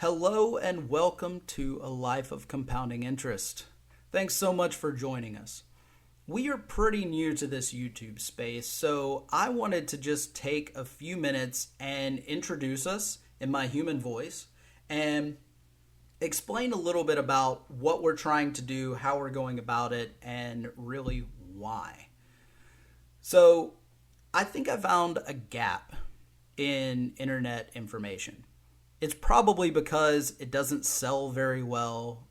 Hello and welcome to A Life of Compounding Interest. Thanks so much for joining us. We are pretty new to this YouTube space, so I wanted to just take a few minutes and introduce us in my human voice and explain a little bit about what we're trying to do, how we're going about it, and really why. So, I think I found a gap in internet information. It's probably because it doesn't sell very well.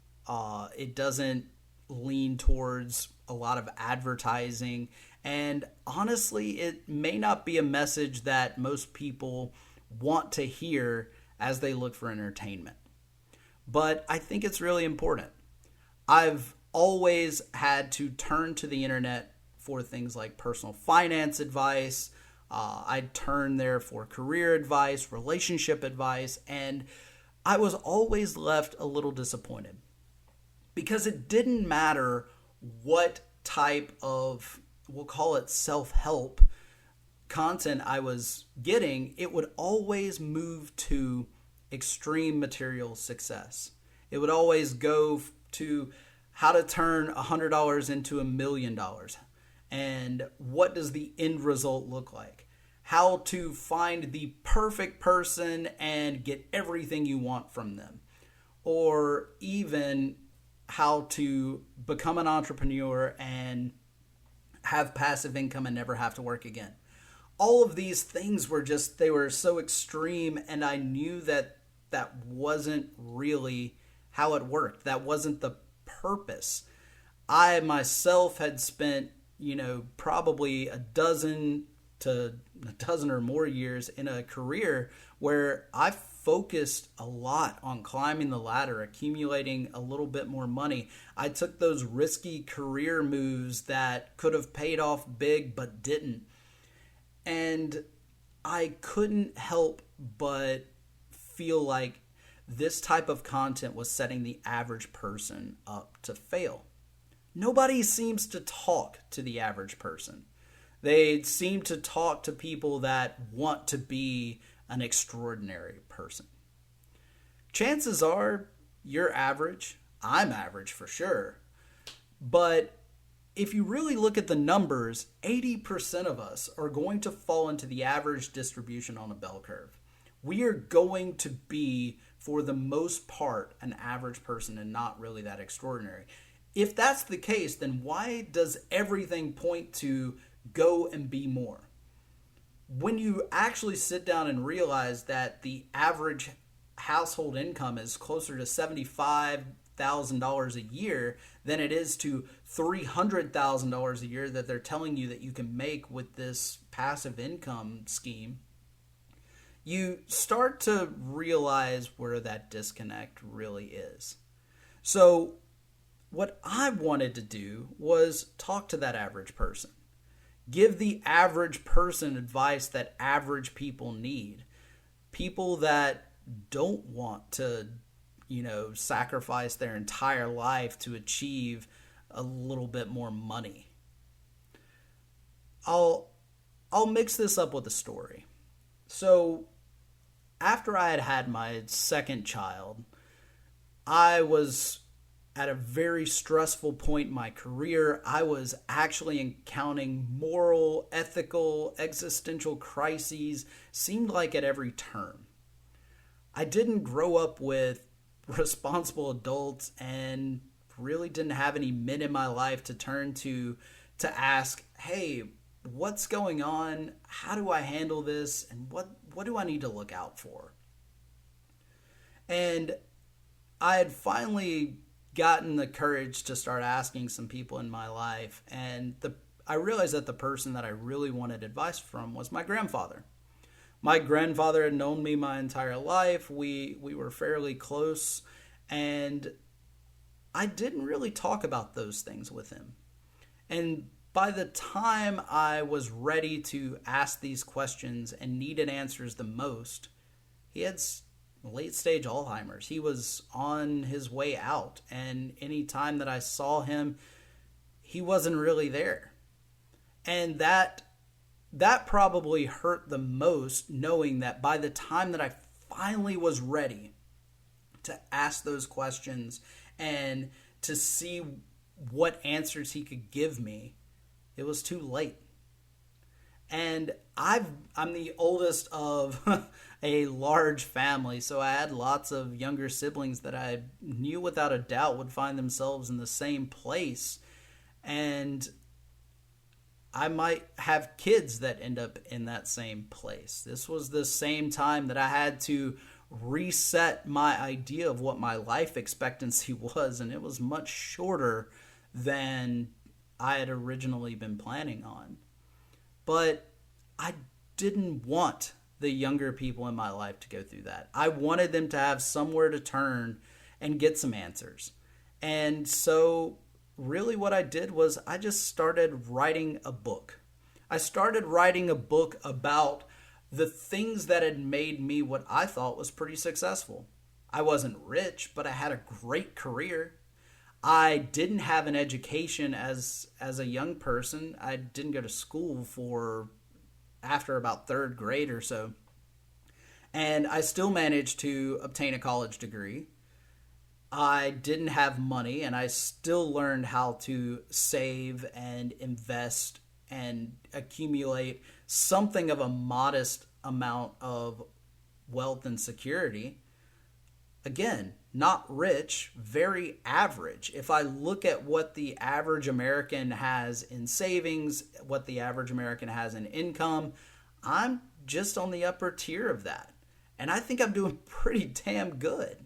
It doesn't lean towards a lot of advertising. And honestly, it may not be a message that most people want to hear as they look for entertainment. But I think it's really important. I've always had to turn to the internet for things like personal finance advice. I'd turn there for career advice, relationship advice, and I was always left a little disappointed because it didn't matter what type of, we'll call it self-help content I was getting, it would always move to extreme material success. It would always go to how to turn $100 into $1,000,000. And what does the end result look like? How to find the perfect person and get everything you want from them. Or even how to become an entrepreneur and have passive income and never have to work again. All of these things were just, they were so extreme, and I knew that that wasn't really how it worked. That wasn't the purpose. I myself had spent probably a dozen or more years in a career where I focused a lot on climbing the ladder, accumulating a little bit more money. I took those risky career moves that could have paid off big but didn't. And I couldn't help but feel like this type of content was setting the average person up to fail. Nobody seems to talk to the average person. They seem to talk to people that want to be an extraordinary person. Chances are you're average. I'm average for sure. But if you really look at the numbers, 80% of us are going to fall into the average distribution on a bell curve. We are going to be, for the most part, an average person and not really that extraordinary. If that's the case, then why does everything point to go and be more? When you actually sit down and realize that the average household income is closer to $75,000 a year than it is to $300,000 a year that they're telling you that you can make with this passive income scheme, you start to realize where that disconnect really is. So what I wanted to do was talk to that average person. Give the average person advice that average people need. People that don't want to, sacrifice their entire life to achieve a little bit more money. I'll mix this up with a story. So after I had had my second child, I was at a very stressful point in my career. I was actually encountering moral, ethical, existential crises, seemed like at every turn. I didn't grow up with responsible adults and really didn't have any men in my life to turn to ask, hey, what's going on? How do I handle this? And what do I need to look out for? And I had finally gotten the courage to start asking some people in my life, and I realized that the person that I really wanted advice from was my grandfather. My grandfather had known me my entire life. We were fairly close, and I didn't really talk about those things with him. And by the time I was ready to ask these questions and needed answers the most, he had late stage Alzheimer's. He was on his way out, and any time that I saw him, he wasn't really there. And that probably hurt the most, knowing that by the time that I finally was ready to ask those questions and to see what answers he could give me, it was too late. And I'm the oldest of a large family, so I had lots of younger siblings that I knew without a doubt would find themselves in the same place. And I might have kids that end up in that same place. This was the same time that I had to reset my idea of what my life expectancy was, and it was much shorter than I had originally been planning on. But I didn't want the younger people in my life to go through that. I wanted them to have somewhere to turn and get some answers. And so really what I did was I just started writing a book. I started writing a book about the things that had made me what I thought was pretty successful. I wasn't rich, but I had a great career. I didn't have an education as a young person. I didn't go to school for after about third grade or so. And I still managed to obtain a college degree. I didn't have money, and I still learned how to save and invest and accumulate something of a modest amount of wealth and security. Again, not rich, very average. If I look at what the average American has in savings, what the average American has in income, I'm just on the upper tier of that. And I think I'm doing pretty damn good.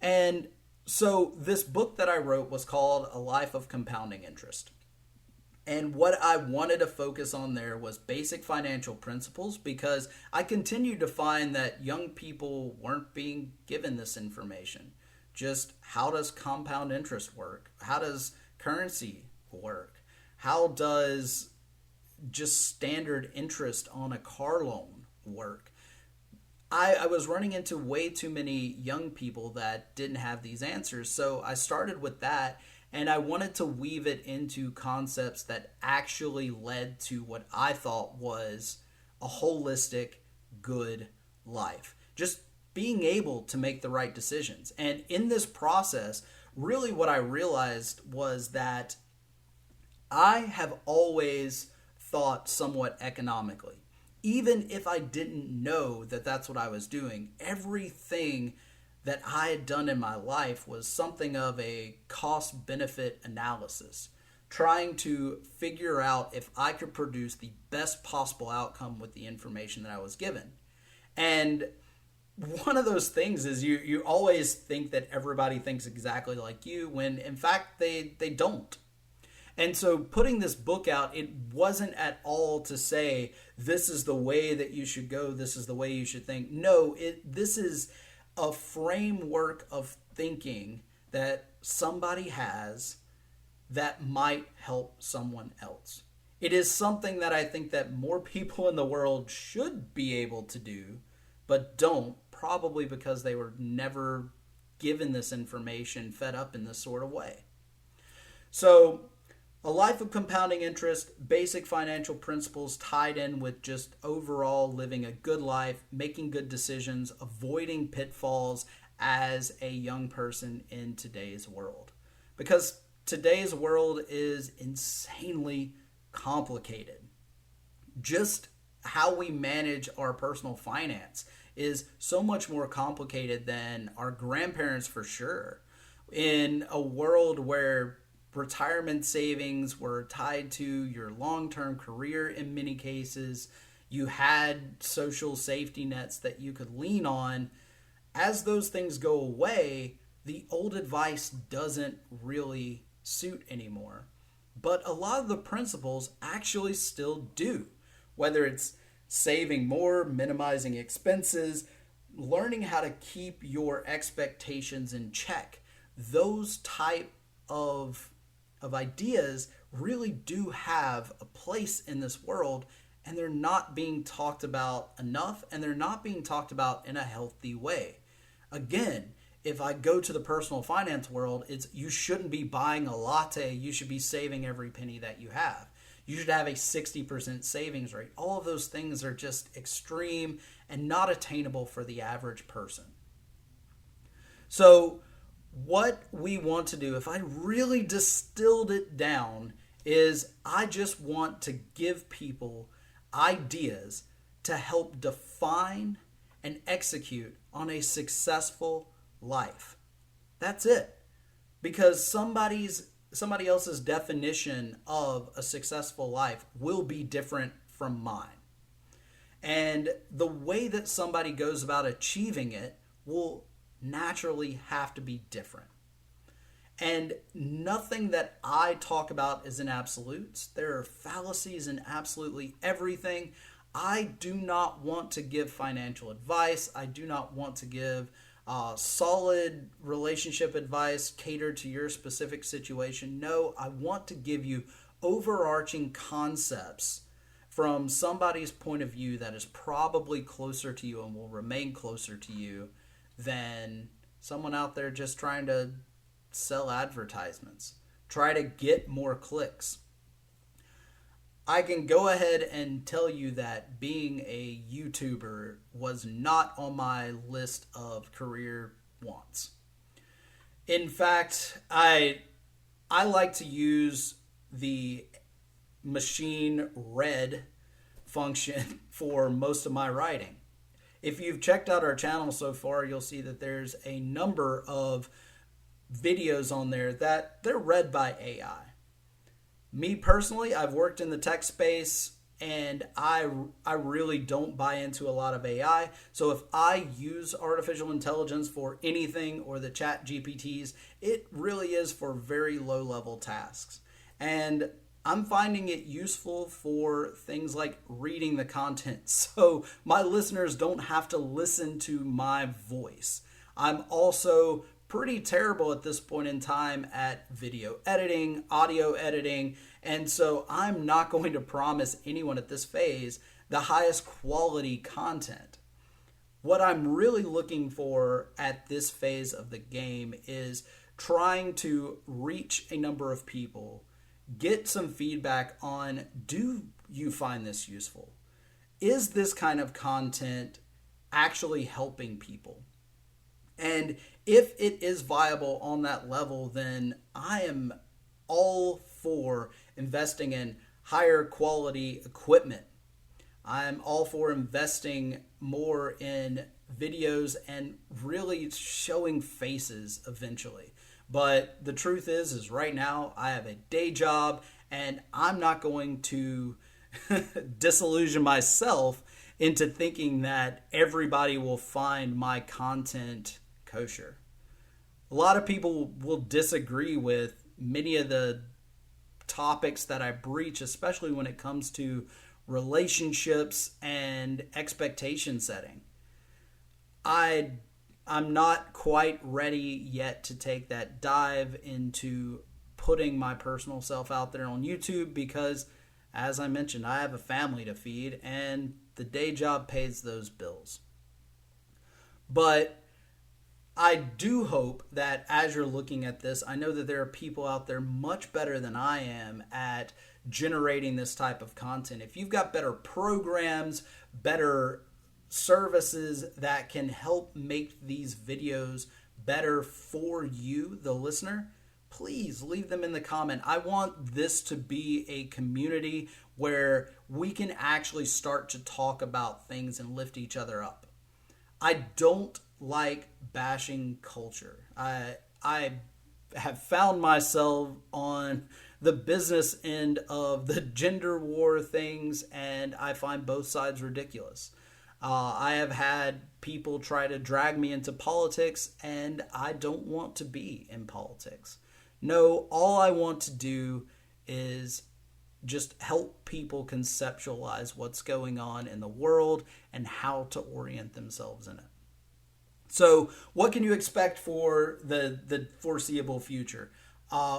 And so this book that I wrote was called A Life of Compounding Interest. And what I wanted to focus on there was basic financial principles, because I continued to find that young people weren't being given this information. Just how does compound interest work? How does currency work? How does just standard interest on a car loan work? I was running into way too many young people that didn't have these answers. So I started with that, and I wanted to weave it into concepts that actually led to what I thought was a holistic, good life. Just being able to make the right decisions. And in this process, really what I realized was that I have always thought somewhat economically. Even if I didn't know that that's what I was doing, everything that I had done in my life was something of a cost-benefit analysis, trying to figure out if I could produce the best possible outcome with the information that I was given. And one of those things is you always think that everybody thinks exactly like you, when in fact they don't. And so putting this book out, it wasn't at all to say, this is the way that you should go, this is the way you should think. No, this is a framework of thinking that somebody has that might help someone else. It is something that I think that more people in the world should be able to do, but don't, probably because they were never given this information, fed up in this sort of way. So, A Life of Compounding Interest, basic financial principles tied in with just overall living a good life, making good decisions, avoiding pitfalls as a young person in today's world. Because today's world is insanely complicated. Just how we manage our personal finance is so much more complicated than our grandparents, for sure. In a world where retirement savings were tied to your long-term career in many cases, you had social safety nets that you could lean on. As those things go away, the old advice doesn't really suit anymore. But a lot of the principles actually still do. Whether it's saving more, minimizing expenses, learning how to keep your expectations in check. Those type of ideas really do have a place in this world, and they're not being talked about enough, and they're not being talked about in a healthy way. Again, if I go to the personal finance world, it's you shouldn't be buying a latte, you should be saving every penny that you have. You should have a 60% savings rate. All of those things are just extreme and not attainable for the average person. So, what we want to do, if I really distilled it down, is I just want to give people ideas to help define and execute on a successful life. That's it. Because somebody else's definition of a successful life will be different from mine. And the way that somebody goes about achieving it will naturally have to be different. And nothing that I talk about is in absolutes. There are fallacies in absolutely everything. I do not want to give financial advice. I do not want to give solid relationship advice catered to your specific situation. No, I want to give you overarching concepts from somebody's point of view that is probably closer to you and will remain closer to you than someone out there just trying to sell advertisements, try to get more clicks. I can go ahead and tell you that being a YouTuber was not on my list of career wants. In fact, I like to use the machine read function for most of my writing. If you've checked out our channel so far, you'll see that there's a number of videos on there that they're read by AI. Me personally, I've worked in the tech space and I really don't buy into a lot of AI. So if I use artificial intelligence for anything or the chat GPTs, it really is for very low level tasks. And I'm finding it useful for things like reading the content. So my listeners don't have to listen to my voice. I'm also pretty terrible at this point in time at video editing, audio editing, and so I'm not going to promise anyone at this phase the highest quality content. What I'm really looking for at this phase of the game is trying to reach a number of people, get some feedback on, do you find this useful? Is this kind of content actually helping people? And if it is viable on that level, then I am all for investing in higher quality equipment. I'm all for investing more in videos and really showing faces eventually. But the truth is right now I have a day job and I'm not going to disillusion myself into thinking that everybody will find my content kosher. A lot of people will disagree with many of the topics that I breach, especially when it comes to relationships and expectation setting. I'm not quite ready yet to take that dive into putting my personal self out there on YouTube because, as I mentioned, I have a family to feed and the day job pays those bills. But I do hope that as you're looking at this, I know that there are people out there much better than I am at generating this type of content. If you've got better programs, better services that can help make these videos better for you, the listener, please leave them in the comment. I want this to be a community where we can actually start to talk about things and lift each other up. I don't like bashing culture. I have found myself on the business end of the gender war things, and I find both sides ridiculous. I have had people try to drag me into politics, and I don't want to be in politics. No, all I want to do is just help people conceptualize what's going on in the world and how to orient themselves in it. So what can you expect for the foreseeable future?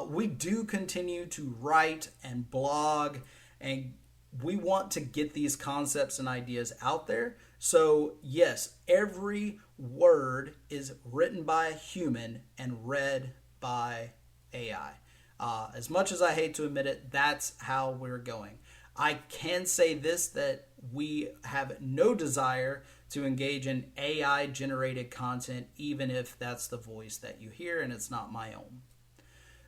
We do continue to write and blog, and we want to get these concepts and ideas out there. So yes, every word is written by a human and read by AI. As much as I hate to admit it, that's how we're going. I can say this, that we have no desire to engage in AI generated content, even if that's the voice that you hear and it's not my own.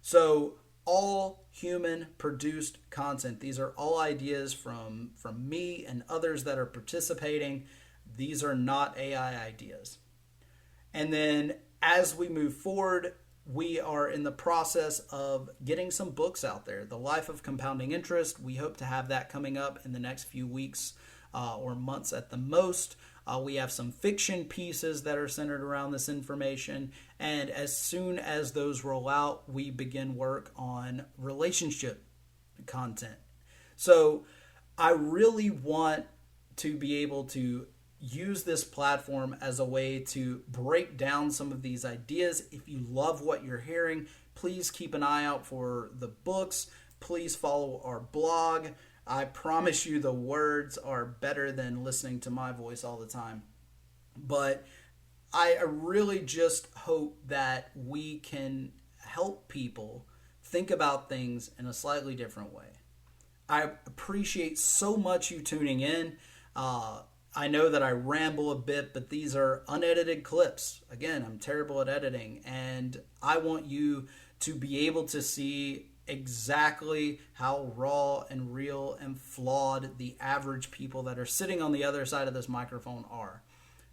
So, all human produced content, these are all ideas from me and others that are participating. These are not AI ideas. And then as we move forward, we are in the process of getting some books out there. The Life of Compounding Interest, we hope to have that coming up in the next few weeks or months at the most. We have some fiction pieces that are centered around this information. And as soon as those roll out, we begin work on relationship content. So I really want to be able to use this platform as a way to break down some of these ideas. If you love what you're hearing, please keep an eye out for the books. Please follow our blog. I promise you the words are better than listening to my voice all the time. But I really just hope that we can help people think about things in a slightly different way. I appreciate so much you tuning in. I know that I ramble a bit, but these are unedited clips. Again, I'm terrible at editing, and I want you to be able to see exactly how raw and real and flawed the average people that are sitting on the other side of this microphone are.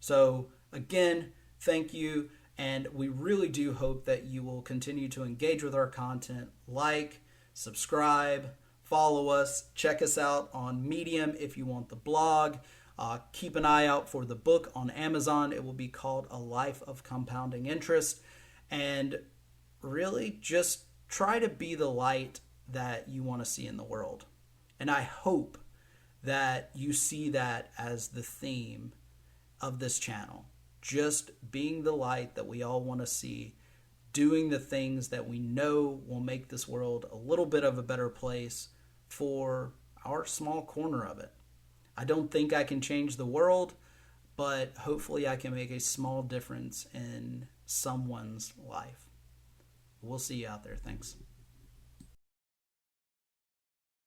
So, again, thank you, and we really do hope that you will continue to engage with our content, like, subscribe, follow us, check us out on Medium if you want the blog. Keep an eye out for the book on Amazon. It will be called A Life of Compounding Interest. And really just try to be the light that you want to see in the world. And I hope that you see that as the theme of this channel. Just being the light that we all want to see, doing the things that we know will make this world a little bit of a better place for our small corner of it. I don't think I can change the world, but hopefully I can make a small difference in someone's life. We'll see you out there. Thanks.